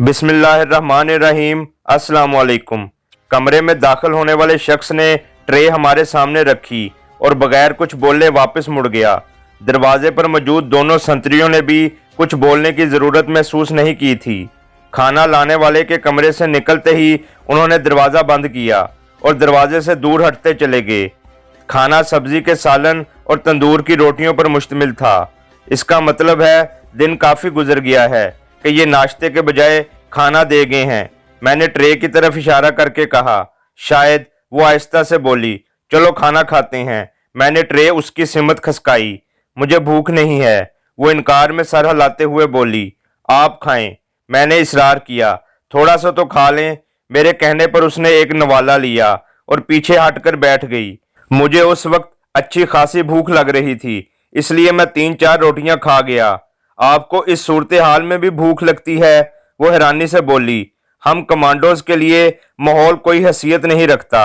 बिस्मिल्लाहिर्रहमानिर्रहीम। अस्सलाम वालेकुम। कमरे में दाखिल होने वाले शख्स ने ट्रे हमारे सामने रखी और बगैर कुछ बोले वापस मुड़ गया। दरवाजे पर मौजूद दोनों संतरियों ने भी कुछ बोलने की ज़रूरत महसूस नहीं की थी। खाना लाने वाले के कमरे से निकलते ही उन्होंने दरवाज़ा बंद किया और दरवाजे से दूर हटते चले गए। खाना सब्जी के सालन और तंदूर की रोटियों पर मुश्तमिल था। इसका मतलब है दिन काफ़ी गुजर गया है कि ये नाश्ते के बजाय खाना दे गए हैं। मैंने ट्रे की तरफ इशारा करके कहा। शायद वो आहिस्ता से बोली, चलो खाना खाते हैं। मैंने ट्रे उसकी सिमत खसकाई। मुझे भूख नहीं है। वो इनकार में सर हिलाते हुए बोली, आप खाएं। मैंने इसरार किया, थोड़ा सा तो खा लें। मेरे कहने पर उसने एक नवाला लिया और पीछे हटकर बैठ गई। मुझे उस वक्त अच्छी खासी भूख लग रही थी, इसलिए मैं 3-4 रोटियां खा गया। आपको इस सूरत हाल में भी भूख लगती है? वो हैरानी से बोली। हम कमांडोज के लिए माहौल कोई हैसियत नहीं रखता।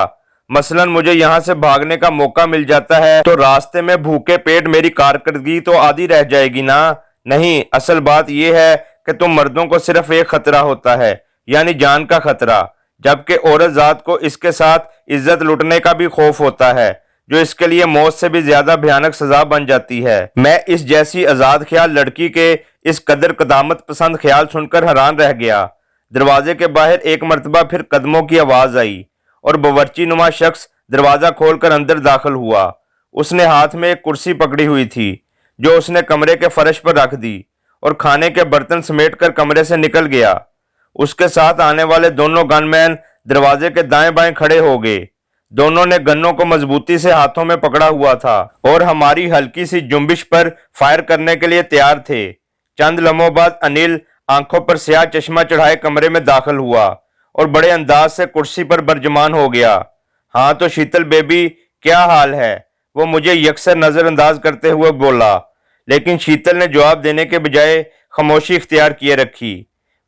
मसलन मुझे यहाँ से भागने का मौका मिल जाता है तो रास्ते में भूखे पेट मेरी कारकर्दगी तो आधी रह जाएगी ना। नहीं, असल बात यह है कि तुम मर्दों को सिर्फ एक खतरा होता है, यानी जान का खतरा, जबकि औरत जात को इसके साथ इज्जत लुटने का भी खौफ होता है, जो इसके लिए मौत से भी ज्यादा भयानक सजा बन जाती है। मैं इस जैसी आजाद ख्याल लड़की के इस कदर कदामत पसंद ख्याल सुनकर हैरान रह गया। दरवाजे के बाहर एक मर्तबा फिर कदमों की आवाज आई और बावर्ची नुमा शख्स दरवाजा खोलकर अंदर दाखिल हुआ। उसने हाथ में एक कुर्सी पकड़ी हुई थी जो उसने कमरे के फर्श पर रख दी और खाने के बर्तन समेटकर कमरे से निकल गया। उसके साथ आने वाले दोनों गनमैन दरवाजे के दाएं बाएं खड़े हो गए। दोनों ने गन्नों को मजबूती से हाथों में पकड़ा हुआ था और हमारी हल्की सी जुम्बिश पर फायर करने के लिए तैयार थे। चंद लम्हों बाद अनिल आंखों पर स्याह चश्मा चढ़ाए कमरे में दाखिल हुआ और बड़े अंदाज से कुर्सी पर बरजमान हो गया। हाँ तो शीतल बेबी, क्या हाल है? वो मुझे यकसर नजरअंदाज करते हुए बोला, लेकिन शीतल ने जवाब देने के बजाय खामोशी इख्तियार किए रखी।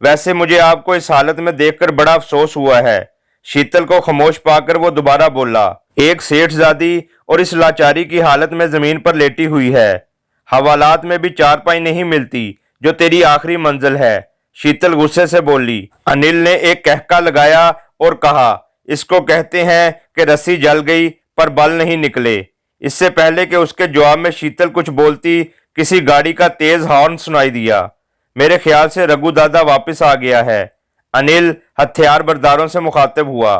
वैसे मुझे आपको इस हालत में देखकर बड़ा अफसोस हुआ है। शीतल को खामोश पाकर वो दोबारा बोला, एक सेठजादी और इस लाचारी की हालत में जमीन पर लेटी हुई है। हवालात में भी चारपाई नहीं मिलती जो तेरी आखिरी मंजिल है। शीतल गुस्से से बोली। अनिल ने एक कहका लगाया और कहा, इसको कहते हैं कि रस्सी जल गई पर बल नहीं निकले। इससे पहले कि उसके जवाब में शीतल कुछ बोलती, किसी गाड़ी का तेज हॉर्न सुनाई दिया। मेरे ख्याल से रघु दादा वापस आ गया है। अनिल हथियार बरदारों से मुखातिब हुआ।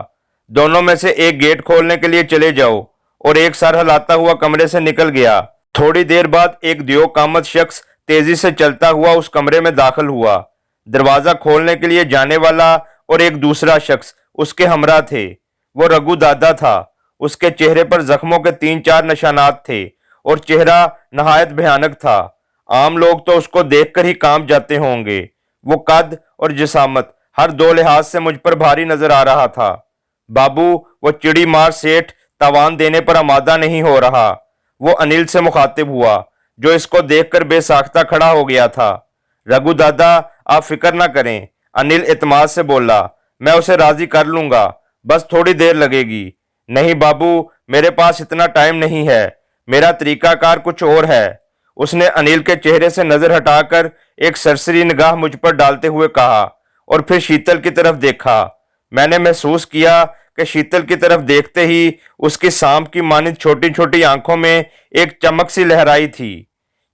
दोनों में से एक गेट खोलने के लिए चले जाओ, और एक सर हिलाता हुआ कमरे से निकल गया। थोड़ी देर बाद एक दियोकामत शख्स तेजी से चलता हुआ उस कमरे में दाखिल हुआ। दरवाजा खोलने के लिए जाने वाला और एक दूसरा शख्स उसके हमरा थे। वो रघु दादा था। उसके चेहरे पर जख्मों के 3-4 निशानात थे और चेहरा नहायत भयानक था। आम लोग तो उसको देखकर ही कांप जाते होंगे। वो कद और जिसामत हर दो लिहाज से मुझ पर भारी नजर आ रहा था। बाबू, वो चिड़ी मार सेठ तवान देने पर आमादा नहीं हो रहा। वो अनिल से मुखातिब हुआ, जो इसको देखकर बेसाख्ता खड़ा हो गया था। रघु दादा, आप फिक्र ना करें, अनिल इत्मीनान से बोला। मैं उसे राजी कर लूंगा, बस थोड़ी देर लगेगी। नहीं बाबू, मेरे पास इतना टाइम नहीं है। मेरा तरीकाकार कुछ और है। उसने अनिल के चेहरे से नजर हटाकर एक सरसरी निगाह मुझ पर डालते हुए कहा और फिर शीतल की तरफ देखा। मैंने महसूस किया कि शीतल की तरफ देखते ही उसकी सांप की मानिंद छोटी छोटी आंखों में एक चमक सी लहराई थी,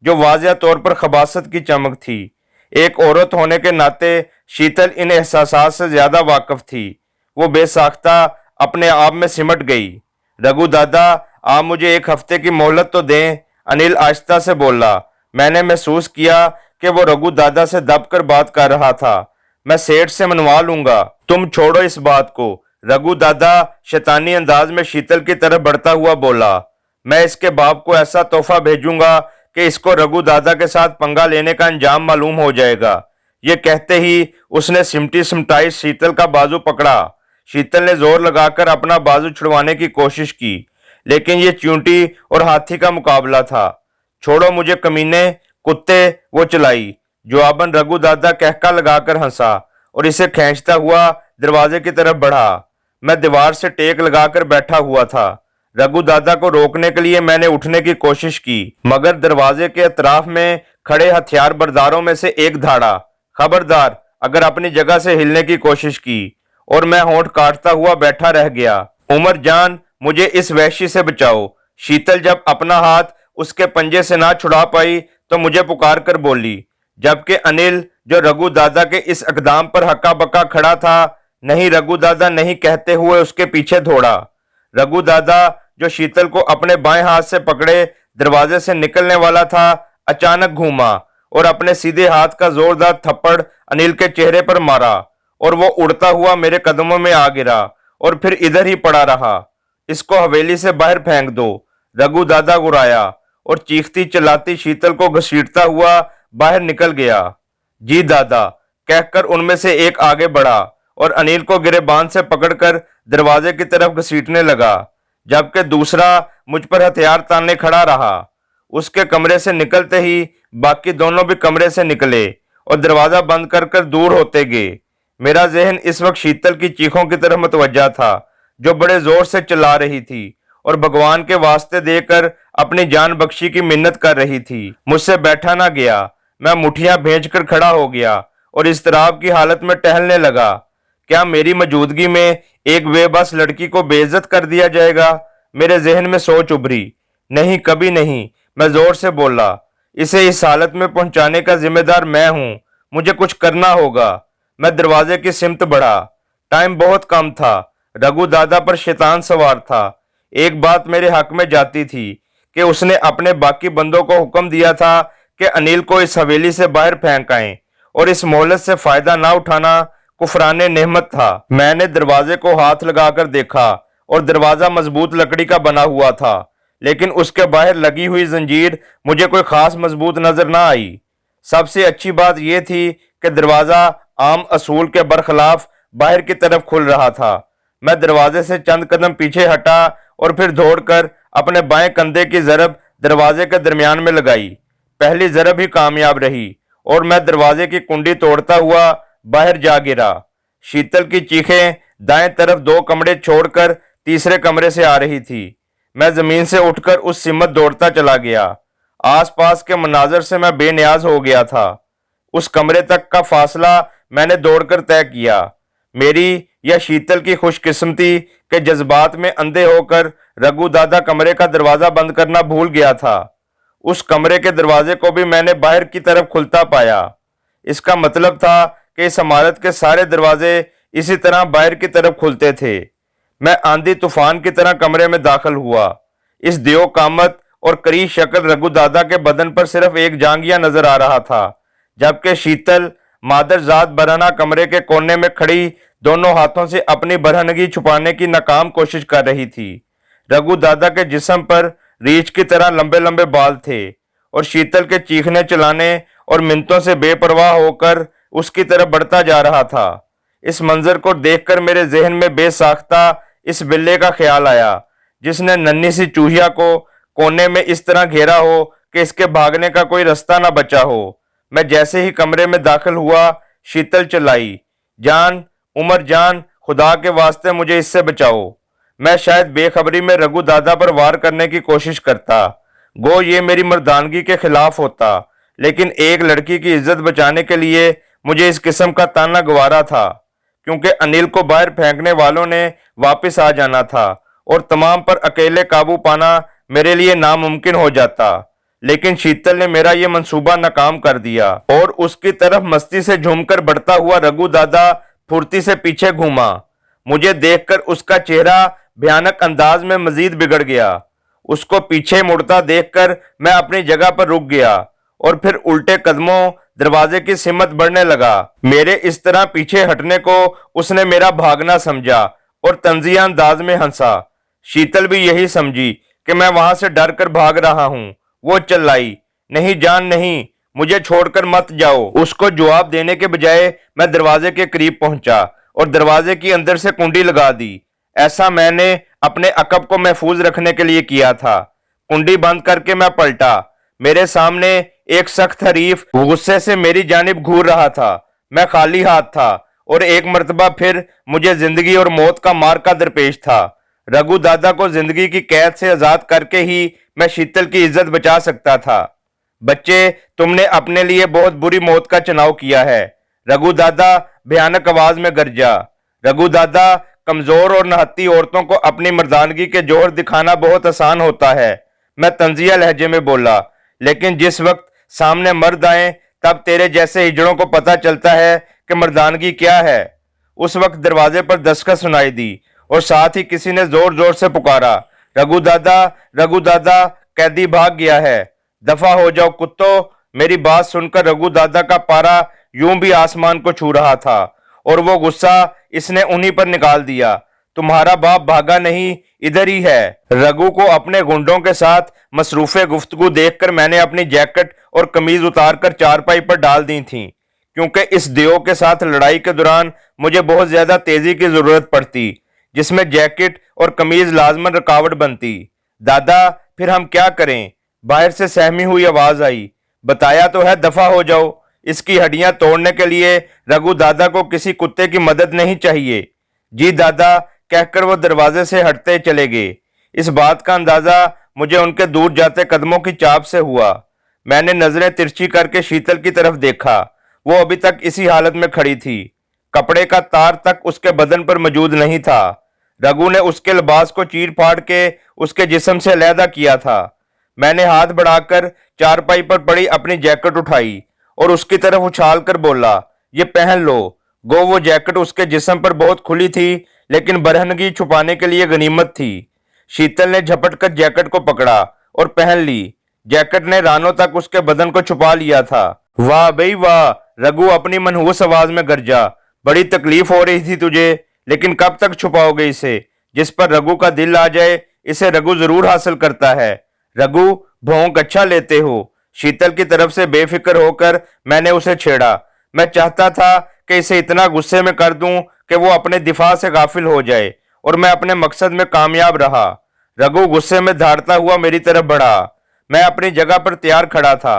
जो वाज़िह तौर पर खबासत की चमक थी। एक औरत होने के नाते शीतल इन एहसासात से ज्यादा वाकिफ थी। वो बेसाख्ता अपने आप में सिमट गई। रघु दादा, आप मुझे 1 हफ्ते की मोहलत तो दें, अनिल आहिस्ता से बोला। मैंने महसूस किया कि वो रघु दादा से दबकर बात कर रहा था। मैं सेठ से मनवा लूंगा, तुम छोड़ो इस बात को। रघु दादा शैतानी अंदाज में शीतल की तरफ बढ़ता हुआ बोला। मैं इसके बाप को ऐसा तोहफा भेजूंगा कि इसको रघु दादा के साथ पंगा लेने का अंजाम मालूम हो जाएगा। ये कहते ही उसने सिमटी सिमटाई शीतल का बाजू पकड़ा। शीतल ने जोर लगाकर अपना बाजू छुड़वाने की कोशिश की, लेकिन ये चूंटी और हाथी का मुकाबला था। छोड़ो मुझे कमीने, कुत्ते, वो चलाई। जवाबन रघु दादा कहका लगाकर हंसा और इसे खींचता हुआ दरवाजे की तरफ बढ़ा। मैं दीवार से टेक लगाकर बैठा हुआ था। रघु दादा को रोकने के लिए मैंने उठने की कोशिश की, मगर दरवाजे के अतराफ में खड़े हथियार बरदारों में से एक धाड़ा, खबरदार, अगर अपनी जगह से हिलने की कोशिश की और मैं होंठ काटता हुआ बैठा रह गया। उमर जान, मुझे इस वहशी से बचाओ। शीतल जब अपना हाथ उसके पंजे से ना छुड़ा पाई तो मुझे पुकार कर बोली, जबकि अनिल जो रघु दादा के इस इकदाम पर हक्का बक्का खड़ा था, नहीं रघु दादा नहीं कहते हुए उसके पीछे दौड़ा। रघु दादा जो शीतल को अपने बाएं हाथ से पकड़े दरवाजे से निकलने वाला था, अचानक घूमा और अपने सीधे हाथ का जोरदार थप्पड़ अनिल के चेहरे पर मारा और वो उड़ता हुआ मेरे कदमों में आ गिरा और फिर इधर ही पड़ा रहा। इसको हवेली से बाहर फेंक दो, रघु दादा गुराया और चीखती चिल्लाती शीतल को घसीटता हुआ बाहर निकल गया। जी दादा, कहकर उनमें से एक आगे बढ़ा और अनिल को गिरेबान से पकड़कर दरवाजे की तरफ घसीटने लगा, जबकि दूसरा मुझ पर हथियार ताने खड़ा रहा। उसके कमरे से निकलते ही बाकी दोनों भी कमरे से निकले और दरवाजा बंद कर दूर होते गए। मेरा जहन इस वक्त शीतल की चीखों की तरफ मुतवज्जा था, जो बड़े जोर से चिल्ला रही थी और भगवान के वास्ते देकर अपनी जान बख्शी की मिन्नत कर रही थी। मुझसे बैठा ना गया, मैं मुठियां भेज कर खड़ा हो गया और इस्तराब की हालत में टहलने लगा। क्या मेरी मौजूदगी में एक बेबस लड़की को बेइज्जत कर दिया जाएगा? मेरे जहन में सोच उभरी। नहीं, कभी नहीं। मैं जोर से बोला, इसे इस हालत में पहुंचाने का जिम्मेदार मैं हूं, मुझे कुछ करना होगा। मैं दरवाजे की सिमत बढ़ा। टाइम बहुत कम था, रघु दादा पर शैतान सवार था। एक बात मेरे हक में जाती थी कि उसने अपने बाकी बंदों को हुक्म दिया था कि अनिल को इस हवेली से बाहर फेंक आएं और इस मोहलत से फायदा ना उठाना कुफराने नेमत था। मैंने दरवाजे को हाथ लगाकर देखा और दरवाजा मजबूत लकड़ी का बना हुआ था, लेकिन उसके बाहर लगी हुई जंजीर मुझे कोई खास मजबूत नजर ना आई। सबसे अच्छी बात यह थी कि दरवाजा आम असूल के बरखिलाफ बाहर की तरफ खुल रहा था। मैं दरवाजे से चंद कदम पीछे हटा और फिर दौड़कर अपने बाएं कंधे की जरब दरवाजे के दरमियान में लगाई। पहली जरब ही कामयाब रही और मैं दरवाजे की कुंडी तोड़ता हुआ बाहर जा गिरा। शीतल की चीखें दाएं तरफ दो कमरे छोड़कर तीसरे कमरे से आ रही थी। मैं जमीन से उठकर उस सिमत दौड़ता चला गया। आसपास के मनाजर से मैं बेनियाज हो गया था। उस कमरे तक का फासला मैंने दौड़कर तय किया। मेरी या शीतल की खुशकिस्मती के जज्बात में अंधे होकर रघु दादा कमरे का दरवाजा बंद करना भूल गया था। उस कमरे के दरवाजे को भी मैंने बाहर की तरफ खुलता पाया। इसका मतलब था कि इस इमारत के सारे दरवाजे इसी तरह बाहर की तरफ खुलते थे। मैं आंधी तूफान की तरह कमरे में दाखिल हुआ। इस दियो कामत और करी शक्ल रघु दादा के बदन पर सिर्फ एक जांघिया नजर आ रहा था, जबकि शीतल मादरजात बरहना कमरे के कोने में खड़ी दोनों हाथों से अपनी बरहनगी छुपाने की नाकाम कोशिश कर रही थी। रघु दादा के जिस्म पर रीछ की तरह लंबे लंबे बाल थे और शीतल के चीखने चिल्लाने और मिन्नतों से बेपरवाह होकर उसकी तरफ बढ़ता जा रहा था। इस मंजर को देखकर मेरे जहन में बेसाख्ता इस बिल्ले का ख्याल आया, जिसने नन्ही सी चूहिया को कोने में इस तरह घेरा हो कि इसके भागने का कोई रास्ता ना बचा हो। मैं जैसे ही कमरे में दाखिल हुआ, शीतल चिल्लाई, जान, उमर जान, खुदा के वास्ते मुझे इससे बचाओ। मैं शायद बेखबरी में रघु दादा पर वार करने की कोशिश करता, गो ये मेरी मर्दानगी के खिलाफ होता, लेकिन एक लड़की की इज्जत बचाने के लिए मुझे इस किस्म का ताना गवारा था, क्योंकि अनिल को बाहर फेंकने वालों ने वापस आ जाना था और तमाम पर अकेले काबू पाना मेरे लिए नामुमकिन हो जाता। लेकिन शीतल ने मेरा ये मंसूबा नाकाम कर दिया और उसकी तरफ मस्ती से झूमकर बढ़ता हुआ रघु दादा फुर्ती से पीछे घूमा। मुझे देखकर उसका चेहरा भयानक अंदाज में मजीद बिगड़ गया। उसको पीछे मुड़ता देखकर मैं अपनी जगह पर रुक गया और फिर उल्टे कदमों दरवाजे की सिमत बढ़ने लगा। मेरे इस तरह पीछे हटने को उसने मेरा भागना समझा और तंजिया अंदाज में हंसा। शीतल भी यही समझी कि मैं वहां से डर कर भाग रहा हूं। वो चिल्लाई, नहीं जान नहीं, मुझे छोड़कर मत जाओ। उसको जवाब देने के बजाय मैं दरवाजे के करीब पहुंचा और दरवाजे की अंदर से कुंडी लगा दी। ऐसा मैंने अपने अकब को महफूज रखने के लिए किया था। कुंडी बंद करके मैं पलटा। मेरे सामने एक सख्त हरीफ गुस्से से मेरी जानिब घूर रहा था। मैं खाली हाथ था और एक मर्तबा फिर मुझे जिंदगी और मौत का मार्का दरपेश था। रघु दादा को जिंदगी की कैद से आजाद करके ही मैं शीतल की इज्जत बचा सकता था। बच्चे, तुमने अपने लिए बहुत बुरी मौत का चुनाव किया है। रघु दादा भयानक आवाज में गरजा। रघु दादा, कमजोर और नहत्ती औरतों को अपनी मर्दानगी के जोहर दिखाना बहुत आसान होता है, मैं तंजिया लहजे में बोला, लेकिन जिस वक्त सामने मर्द आए तब तेरे जैसे हिजड़ों को पता चलता है कि मर्दानगी क्या है। उस वक्त दरवाजे पर दस्तक सुनाई दी और साथ ही किसी ने जोर जोर से पुकारा, रघु दादा, रघु दादा, कैदी भाग गया है, दफा हो जाओ कुत्तो। मेरी बात सुनकर रघु दादा का पारा यूं भी आसमान को छू रहा था और वो गुस्सा इसने उन्हीं पर निकाल दिया। तुम्हारा बाप भागा नहीं, इधर ही है। रघु को अपने गुंडों के साथ मसरूफे गुफ्तगू देखकर मैंने अपनी जैकेट और कमीज उतारकर चारपाई पर डाल दी थी, क्योंकि इस देव के साथ लड़ाई के दौरान मुझे बहुत ज्यादा तेजी की जरूरत पड़ती, जिसमें जैकेट और कमीज लाजमन रुकावट बनती। दादा, फिर हम क्या करें? बाहर से सहमी हुई आवाज आई। बताया तो है, दफा हो जाओ। इसकी हड्डियां तोड़ने के लिए रघु दादा को किसी कुत्ते की मदद नहीं चाहिए। जी दादा, कहकर वो दरवाजे से हटते चले गए। इस बात का अंदाजा मुझे उनके दूर जाते कदमों की चाप से हुआ। मैंने नजरें तिरछी करके शीतल की तरफ देखा। वो अभी तक इसी हालत में खड़ी थी, कपड़े का तार तक उसके बदन पर मौजूद नहीं था। रघु ने उसके लिबास को चीर फाड़ के उसके जिस्म से अलहदा किया था। मैंने हाथ बढ़ाकर चारपाई पर पड़ी अपनी जैकेट उठाई और उसकी तरफ उछाल कर बोला, ये पहन लो। गो वो जैकेट उसके जिस्म पर बहुत खुली थी, लेकिन बरहनगी छुपाने के लिए गनीमत थी। शीतल ने झपट कर जैकेट को पकड़ा और पहन ली। जैकेट ने रानों तक उसके बदन को छुपा लिया था। वाह बई वाह, रघु अपनी मनहूस आवाज में गरजा। बड़ी तकलीफ हो रही थी तुझे, लेकिन कब तक छुपाओगे इसे? जिस पर रघु का दिल आ जाए, इसे रघु जरूर हासिल करता है। रघु, भौंक अच्छा लेते हो। शीतल की तरफ से बेफिक्र होकर मैंने उसे छेड़ा। मैं चाहता था कि इसे इतना गुस्से में कर दूं कि वो अपने दिफा से गाफिल हो जाए और मैं अपने मकसद में कामयाब रहा। रघु गुस्से में धारता हुआ मेरी तरफ बढ़ा। मैं अपनी जगह पर तैयार खड़ा था।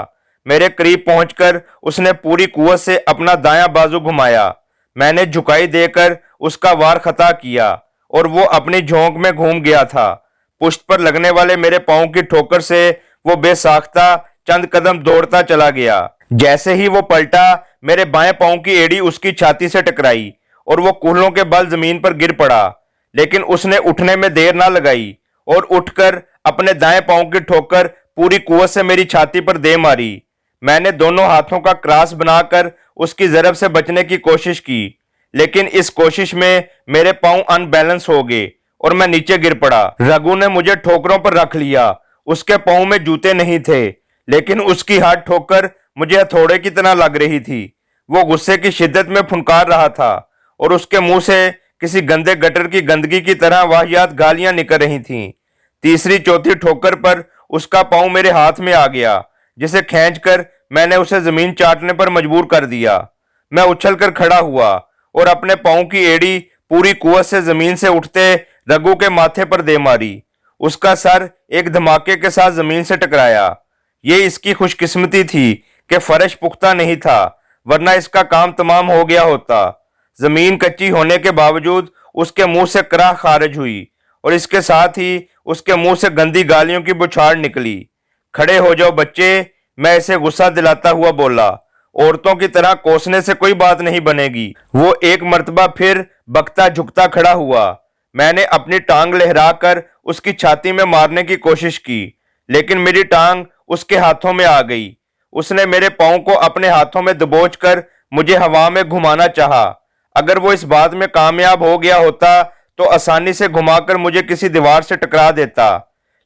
मेरे करीब पहुंचकर उसने पूरी कुव्वत से अपना दायां बाजू घुमाया। मैंने झुकाई देकर उसका वार खता किया और वो अपनी झोंक में घूम गया था। पुष्ट पर लगने वाले मेरे पांव की ठोकर से वो बेसाख्ता चंद कदम दौड़ता चला गया। जैसे ही वो पलटा, मेरे बाएं पांव की एड़ी उसकी छाती से टकराई और वो कूल्हों के बल जमीन पर गिर पड़ा। लेकिन उसने उठने में देर ना लगाई और उठकर अपने दाएं पांव की ठोकर पूरी कुव्वत से मेरी छाती पर दे मारी। मैंने दोनों हाथों का क्रॉस बनाकर उसकी जरब से बचने की कोशिश की, लेकिन इस कोशिश में मेरे पांव अनबैलेंस हो गए और मैं नीचे गिर पड़ा। रघु ने मुझे ठोकरों पर रख लिया। उसके पांव में जूते नहीं थे, लेकिन उसकी हाथ ठोकर मुझे हथौड़े की तरह लग रही थी। वो गुस्से की शिद्दत में फुनकार रहा था और उसके मुंह से किसी गंदे गटर की गंदगी की तरह वाहियात गालियां निकल रही थीं। तीसरी चौथी ठोकर पर उसका पांव मेरे हाथ में आ गया, जिसे खींचकर मैंने उसे जमीन चाटने पर मजबूर कर दिया। मैं उछलकर खड़ा हुआ और अपने पांव की एड़ी पूरी कुव्वत से जमीन से उठते रघु के माथे पर दे मारी। उसका सर एक धमाके के साथ जमीन से टकराया। ये इसकी खुशकिस्मती थी कि फर्श पुख्ता नहीं था, वरना इसका काम तमाम हो गया होता। जमीन कच्ची होने के बावजूद उसके मुंह से कराह खारिज हुई और इसके साथ ही उसके मुंह से गंदी गालियों की बौछार निकली। खड़े हो जाओ बच्चे, मैं इसे गुस्सा दिलाता हुआ बोला। औरतों की तरह कोसने से कोई बात नहीं बनेगी। वो एक मर्तबा फिर बकता झुकता खड़ा हुआ। मैंने अपनी टांग लहराकर उसकी छाती में मारने की कोशिश की, लेकिन मेरी टांग उसके हाथों में आ गई। उसने मेरे पांव को अपने हाथों में दबोचकर मुझे हवा में घुमाना चाहा। अगर वो इस बात में कामयाब हो गया होता तो आसानी से घुमाकर मुझे किसी दीवार से टकरा देता,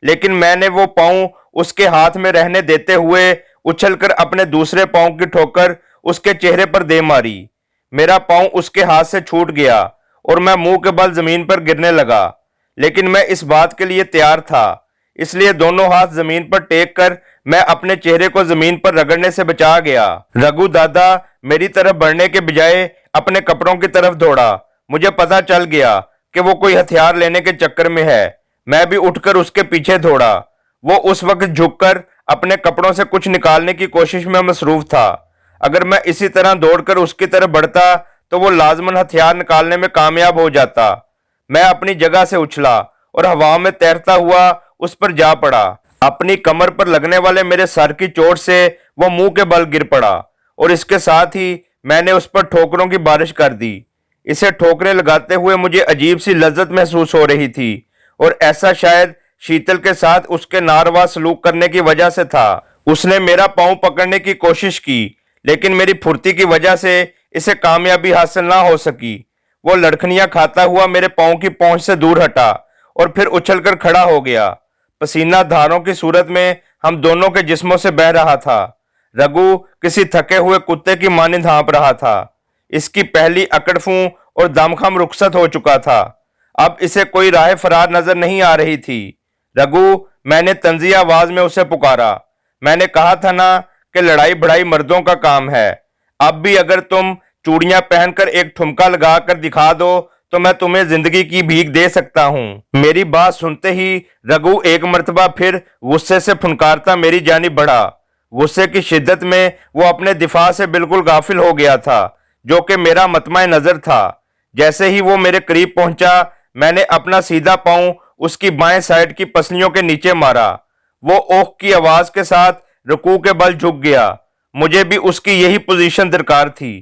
लेकिन मैंने वो पांव उसके हाथ में रहने देते हुए उछलकर अपने दूसरे पांव की ठोकर उसके चेहरे पर दे मारी। मेरा पांव उसके हाथ से छूट गया और मैं मुंह के बल जमीन पर गिरने लगा, लेकिन मैं इस बात के लिए तैयार था, इसलिए दोनों हाथ जमीन पर टेक कर मैं अपने चेहरे को जमीन पर रगड़ने से बचा गया। रघु दादा मेरी तरफ बढ़ने के बजाय अपने कपड़ों की तरफ दौड़ा। मुझे पता चल गया कि वो कोई हथियार लेने के चक्कर में है। मैं भी उठकर उसके पीछे दौड़ा। वो उस वक्त झुककर अपने कपड़ों से कुछ निकालने की कोशिश में मसरूफ था। अगर मैं इसी तरह दौड़कर उसकी तरफ बढ़ता तो वो लाजमन हथियार निकालने में कामयाब हो जाता। मैं अपनी जगह से उछला और हवा में तैरता हुआ उस पर जा पड़ा। अपनी कमर पर लगने वाले मेरे सर की चोट से वो मुंह के बल गिर पड़ा और इसके साथ ही میں نے اس پر ठोकरों की बारिश कर दी। इसे ठोकरें लगाते हुए मुझे अजीब सी लज्जत महसूस हो रही थी और ऐसा शायद शीतल के साथ उसके नारवा सलूक करने की वजह से था। उसने मेरा पांव पकड़ने की कोशिश की, लेकिन मेरी फुर्ती की वजह से इसे कामयाबी हासिल ना हो सकी। वो लड़खनियां खाता हुआ मेरे पांव की पहुंच से दूर हटा और फिर उछलकर खड़ा हो गया। पसीना धारों की सूरत में हम दोनों के जिस्मों से बह रहा था। रघु किसी थके हुए कुत्ते की मानिंद हाँप रहा था। इसकी पहली अकड़फू और दमखम रुखसत हो चुका था। अब इसे कोई राह फरार नजर नहीं आ रही थी। रघु, मैंने तंजी आवाज में उसे पुकारा। मैंने कहा था ना कि लड़ाई बड़ाई मर्दों का काम है। अब भी अगर तुम चूड़ियां पहनकर एक ठुमका लगाकर दिखा दो तो मैं तुम्हें जिंदगी की भीख दे सकता हूं। मेरी बात सुनते ही रघु एक मर्तबा फिर गुस्से से फुनकारता मेरी जानिब बढ़ा। गुस्से की शिद्दत में वो अपने दिफा से बिल्कुल गाफिल हो गया था, जो कि मेरा मतमा नजर था। जैसे ही वो मेरे करीब पहुंचा, मैंने अपना सीधा पांव उसकी बाएं साइड की पसलियों के नीचे मारा। वो ओह की आवाज के साथ रुकू के बल झुक गया। मुझे भी उसकी यही पोजीशन दरकार थी।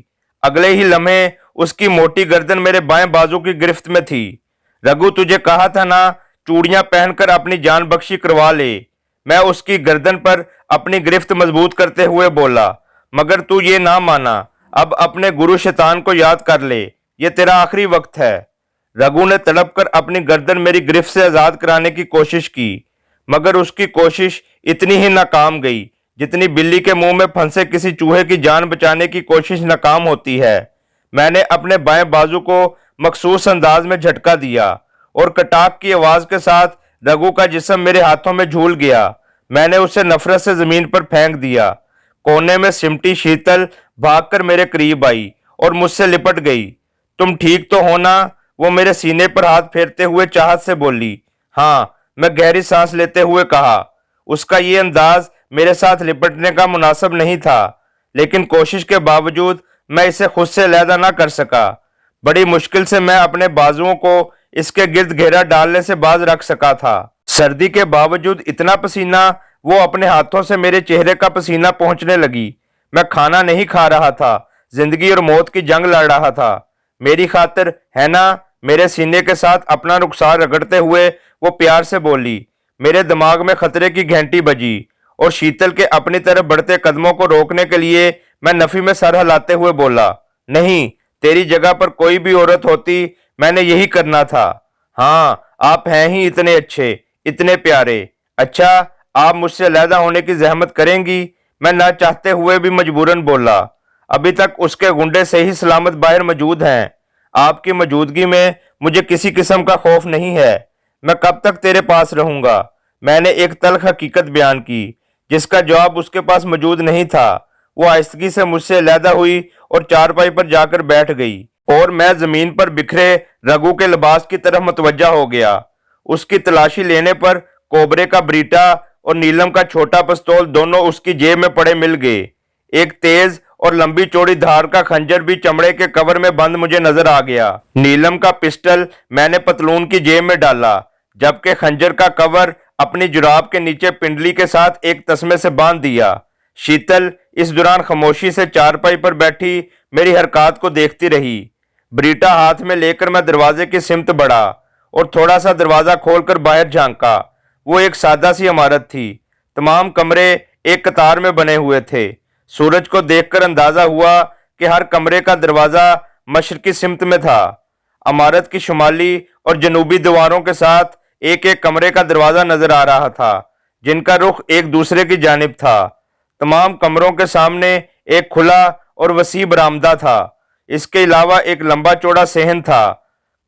अगले ही लम्हे उसकी मोटी गर्दन मेरे बाएं बाजू की गिरफ्त में थी। रघु, तुझे कहा था ना चूड़ियां पहनकर अपनी जान बख्शी करवा ले। मैं उसकी गर्दन पर अपनी गिरफ्त मजबूत करते हुए बोला, मगर तू ये ना माना। अब अपने गुरु शैतान को याद कर ले, ये तेरा आखिरी वक्त है। रघु ने तड़प कर अपनी गर्दन मेरी गिरफ्त से आजाद कराने की कोशिश की, मगर उसकी कोशिश इतनी ही नाकाम गई जितनी बिल्ली के मुंह में फंसे किसी चूहे की जान बचाने की कोशिश नाकाम होती है। मैंने अपने बाएं बाजू को मखसूस अंदाज में झटका दिया और कटाक की आवाज के साथ रघु का जिस्म मेरे हाथों में झूल गया। मैंने उसे नफरत से जमीन पर फेंक दिया। कोने में सिमटी शीतल भागकर मेरे करीब आई और मुझसे लिपट गई। तुम ठीक तो हो ना? वो मेरे सीने पर हाथ फेरते हुए चाहत से बोली। हाँ, मैं गहरी सांस लेते हुए कहा। उसका ये अंदाज मेरे साथ लिपटने का मुनासिब नहीं था, लेकिन कोशिश के बावजूद मैं इसे खुद से अलहदा ना कर सका। बड़ी मुश्किल से मैं अपने बाजुओं को इसके गिर्द घेरा डालने से बाज रख सका था। सर्दी के बावजूद इतना पसीना, वो अपने हाथों से मेरे चेहरे का पसीना पहुंचने लगी। मैं खाना नहीं खा रहा था, जिंदगी और मौत की जंग लड़ रहा था। मेरी खातिर है ना? मेरे सीने के साथ अपना रुखसार रगड़ते हुए वो प्यार से बोली। मेरे दिमाग में खतरे की घंटी बजी और शीतल के अपनी तरफ बढ़ते कदमों को रोकने के लिए मैं नफी में सर हिलाते हुए बोला, नहीं, तेरी जगह पर कोई भी औरत होती मैंने यही करना था। हाँ, आप हैं ही इतने अच्छे, इतने प्यारे। अच्छा, आप मुझसे अलहदा होने की जहमत करेंगी? मैं ना चाहते हुए भी मजबूरन बोला। अभी तक उसके गुंडे से ही सलामत बाहर मौजूद हैं। आपकी मौजूदगी में मुझे किसी किस्म का खौफ नहीं है। मैं कब तक तेरे पास रहूंगा? मैंने एक तल्ख हकीकत बयान की, जिसका जवाब उसके पास मौजूद नहीं था। वो आहिस्तगी से मुझसे अलहदा हुई और चारपाई पर जाकर बैठ गई और मैं जमीन पर बिखरे रघु के लिबास की तरफ मुतवज्जा हो गया। उसकी तलाशी लेने पर कोबरे का ब्रीटा और नीलम का छोटा पिस्तौल दोनों उसकी जेब में पड़े मिल गए। एक तेज और लंबी चौड़ी धार का खंजर भी चमड़े के कवर में बंद मुझे नजर आ गया। नीलम का पिस्टल मैंने पतलून की जेब में डाला, जबकि खंजर का कवर अपनी जुराब के नीचे पिंडली के साथ एक तस्मे से बांध दिया। शीतल इस दौरान खामोशी से चारपाई पर बैठी मेरी हरकत को देखती रही। ब्रीटा हाथ में लेकर मैं दरवाजे की सिमत बढ़ा और थोड़ा सा दरवाजा खोलकर बाहर झांका। वो एक सादा सी इमारत थी। तमाम कमरे एक कतार में बने हुए थे। सूरज को देखकर अंदाजा हुआ कि हर कमरे का दरवाजा मशरकी सिमत में था। इमारत की शुमाली और जनूबी दीवारों के साथ एक एक कमरे का दरवाजा नजर आ रहा था, जिनका रुख एक दूसरे की जानिब था। तमाम कमरों के सामने एक खुला और वसी बरामदा था। इसके अलावा एक लंबा चौड़ा सेहन था।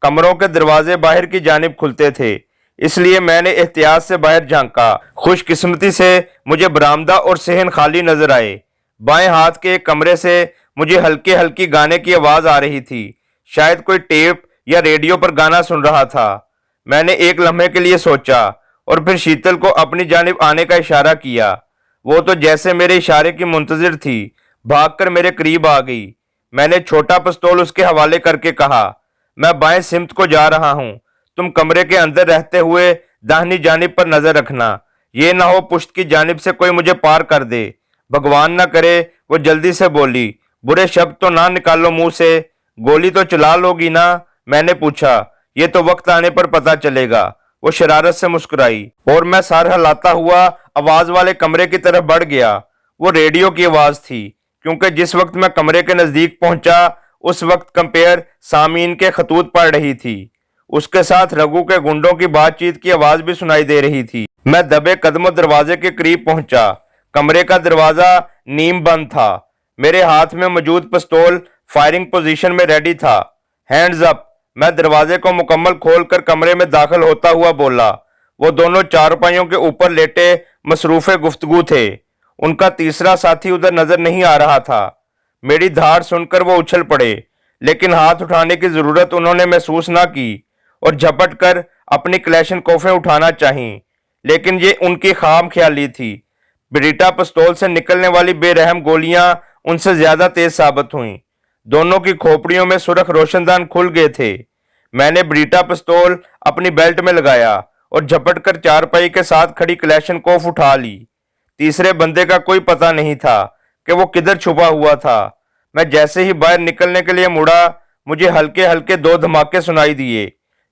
कमरों के दरवाजे बाहर की जानिब खुलते थे, इसलिए मैंने एहतियात से बाहर झांका। खुशकिस्मती से मुझे बरामदा और सेहन खाली नजर आए। बाएं हाथ के एक कमरे से मुझे हल्की हल्की गाने की आवाज आ रही थी। शायद कोई टेप या रेडियो पर गाना सुन रहा था। मैंने एक लम्हे के लिए सोचा और फिर शीतल को अपनी जानिब आने का इशारा किया। वो तो जैसे मेरे इशारे की मुंतजिर थी, भागकर मेरे करीब आ गई। मैंने छोटा पिस्तौल उसके हवाले करके कहा, मैं बाएं सिमत को जा रहा हूं। तुम कमरे के अंदर रहते हुए दाहिनी जानिब पर नजर रखना। ये ना हो पुश्त की जानिब से कोई मुझे पार कर दे। भगवान ना करे। वो जल्दी से बोली। बुरे शब्द तो ना निकालो मुंह से, गोली तो चला लोगी ना? मैंने पूछा। ये तो वक्त आने पर पता चलेगा। वो शरारत से मुस्कुराई और मैं सर हिलाता हुआ आवाज वाले कमरे की तरफ बढ़ गया। वो रेडियो की आवाज थी, क्योंकि जिस वक्त मैं कमरे के नजदीक पहुंचा उस वक्त कंपेयर सामीन के खतूत पड़ रही थी। उसके साथ रघु के गुंडों की बातचीत की आवाज भी सुनाई दे रही थी। मैं दबे कदमों दरवाजे के करीब पहुंचा। कमरे का दरवाजा नीम बंद था। मेरे हाथ में मौजूद पिस्तौल फायरिंग पोजीशन में रेडी था। Hands up. मैं दरवाजे को मुकम्मल खोलकर कमरे में दाखिल होता हुआ बोला। वो दोनों चारपाइयों के ऊपर लेटे मसरूफे गुफ्तगू थे। उनका तीसरा साथी उधर नजर नहीं आ रहा था। मेरी धार सुनकर वो उछल पड़े, लेकिन हाथ उठाने की जरूरत उन्होंने महसूस ना की और झपट कर अपनी क्लैशनकोफें उठाना चाहीं, लेकिन ये उनकी खाम ख्याली थी। ब्रीटा पिस्तौल से निकलने वाली बेरहम गोलियां उनसे ज्यादा तेज साबित हुईं। दोनों की खोपड़ियों में सुरख रोशनदान खुल गए थे। मैंने ब्रीटा पिस्तौल अपनी बेल्ट में लगाया और झपट कर चारपाई के साथ खड़ी क्लैशनकोफ उठा ली। तीसरे बंदे का कोई पता नहीं था कि वो किधर छुपा हुआ था। मैं जैसे ही बाहर निकलने के लिए मुड़ा, मुझे हल्के हल्के दो धमाके सुनाई दिए।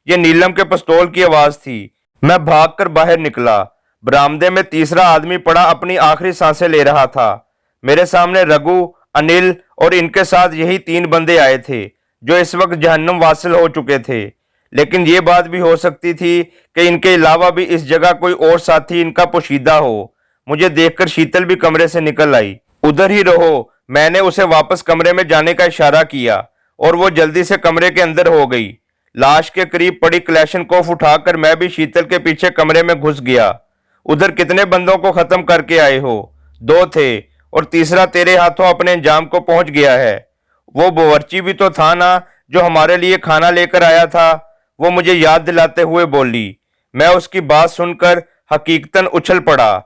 ये नीलम के पिस्तौल की आवाज थी। मैं भागकर बाहर निकला। बरामदे में तीसरा आदमी पड़ा अपनी आखिरी सांसें ले रहा था। मेरे सामने रघु, अनिल और इनके साथ यही 3 बंदे आए थे जो इस वक्त जहन्नुम वासिल हो चुके थे। लेकिन ये बात भी हो सकती थी कि इनके अलावा भी इस जगह कोई और साथी इनका पोशीदा हो। मुझे देखकर शीतल भी कमरे से निकल आई। उधर ही रहो, मैंने उसे वापस कमरे में जाने का इशारा किया और वो जल्दी से कमरे के अंदर हो गई। लाश के करीब पड़ी क्लैशनकोफ उठाकर मैं भी शीतल के पीछे कमरे में घुस गया। उधर कितने बंदों को खत्म करके आए हो? 2 थे और तीसरा तेरे हाथों अपने अंजाम को पहुंच गया है। वो बावर्ची भी तो था ना जो हमारे लिए खाना लेकर आया था, वो मुझे याद दिलाते हुए बोली। मैं उसकी बात सुनकर हकीकतन उछल पड़ा।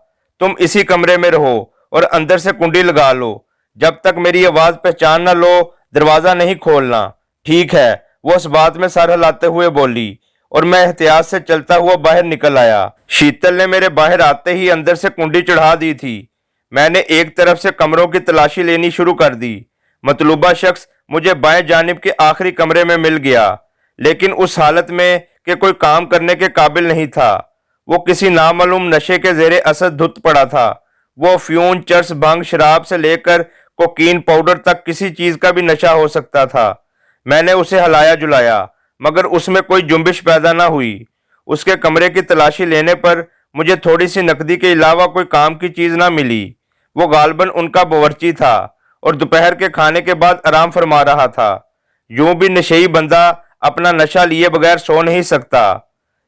तुम इसी कमरे में रहो और अंदर से कुंडी लगा लो। जब तक मेरी आवाज पहचान न लो दरवाजा नहीं खोलना। ठीक है, वो उस बात में सर हिलाते हुए बोली और मैं एहतियात से चलता हुआ बाहर निकल आया। शीतल ने मेरे बाहर आते ही अंदर से कुंडी चढ़ा दी थी। मैंने एक तरफ से कमरों की तलाशी लेनी शुरू कर दी। मतलूबा शख्स मुझे बाएं जानिब के आखिरी कमरे में मिल गया, लेकिन उस हालत में कि कोई काम करने के काबिल नहीं था। वो किसी नामालूम नशे के जेरे असर धुत पड़ा था। वो फ्यून, चर्स, भांग, शराब से लेकर कोकीन पाउडर तक किसी चीज का भी नशा हो सकता था। मैंने उसे हिलाया जुलाया, मगर उसमें कोई जुम्बिश पैदा ना हुई। उसके कमरे की तलाशी लेने पर मुझे थोड़ी सी नकदी के अलावा कोई काम की चीज ना मिली। वो गालबन उनका बावर्ची था और दोपहर के खाने के बाद आराम फरमा रहा था। यूं भी नशेई बंदा अपना नशा लिए बगैर सो नहीं सकता।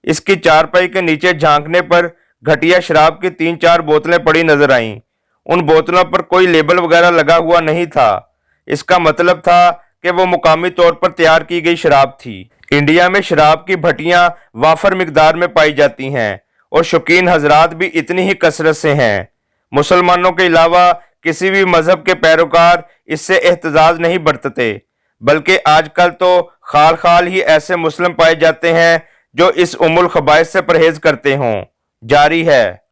इसकी चारपाई के नीचे झांकने पर घटिया शराब की 3-4 बोतलें पड़ी नजर आईं। उन बोतलों पर कोई लेबल वगैरह लगा हुआ नहीं था। इसका मतलब था कि वो मुकामी तौर पर तैयार की गई शराब थी। इंडिया में शराब की भट्टियां वाफर मिकदार में पाई जाती हैं और शौकीन हजरात भी इतनी ही कसरत से हैं। मुसलमानों के अलावा किसी भी मजहब के पैरोकार इससे एहतजाज नहीं बरतते, बल्कि आजकल तो खाल खाल ही ऐसे मुस्लिम पाए जाते हैं जो इस उमुल खबाइस से परहेज करते हों। जारी है।